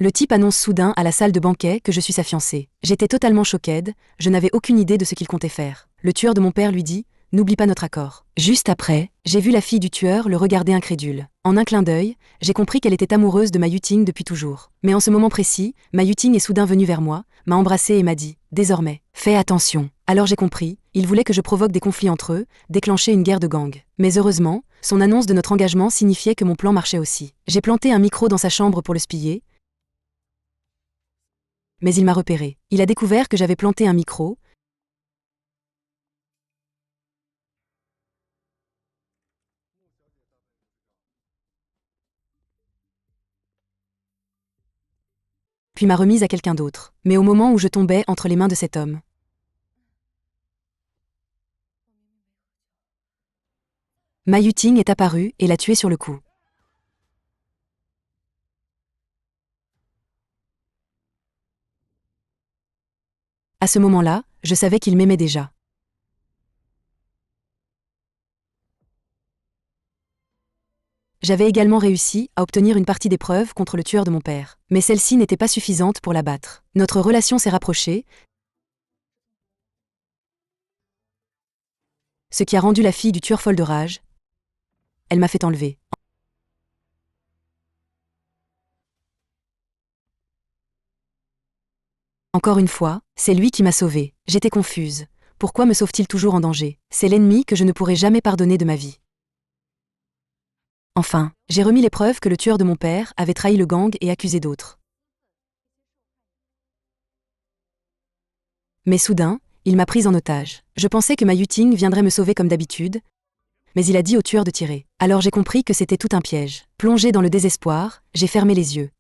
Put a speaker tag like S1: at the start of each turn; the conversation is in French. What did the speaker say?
S1: Le type annonce soudain à la salle de banquet que je suis sa fiancée. J'étais totalement choquée, je n'avais aucune idée de ce qu'il comptait faire. Le tueur de mon père lui dit « N'oublie pas notre accord ». Juste après, j'ai vu la fille du tueur le regarder incrédule. En un clin d'œil, j'ai compris qu'elle était amoureuse de Ma Yuting depuis toujours. Mais en ce moment précis, Ma Yuting est soudain venue vers moi, m'a embrassée et m'a dit « Désormais, fais attention ». Alors j'ai compris, il voulait que je provoque des conflits entre eux, déclencher une guerre de gang. Mais heureusement, son annonce de notre engagement signifiait que mon plan marchait aussi. J'ai planté un micro dans sa chambre pour le spier, mais il m'a repéré. Il a découvert que j'avais planté un micro, puis m'a remise à quelqu'un d'autre. Mais au moment où je tombais entre les mains de cet homme, Ma Yuting est apparue et l'a tué sur le coup. À ce moment-là, je savais qu'il m'aimait déjà. J'avais également réussi à obtenir une partie des preuves contre le tueur de mon père. Mais celle-ci n'était pas suffisante pour l'abattre. Notre relation s'est rapprochée, ce qui a rendu la fille du tueur folle de rage. Elle m'a fait enlever. Encore une fois, c'est lui qui m'a sauvée. J'étais confuse. Pourquoi me sauve-t-il toujours en danger? C'est l'ennemi que je ne pourrai jamais pardonner de ma vie. Enfin, j'ai remis les preuves que le tueur de mon père avait trahi le gang et accusé d'autres. Mais soudain, il m'a prise en otage. Je pensais que Ma Yuting viendrait me sauver comme d'habitude, mais il a dit au tueur de tirer. Alors j'ai compris que c'était tout un piège. Plongé dans le désespoir, j'ai fermé les yeux.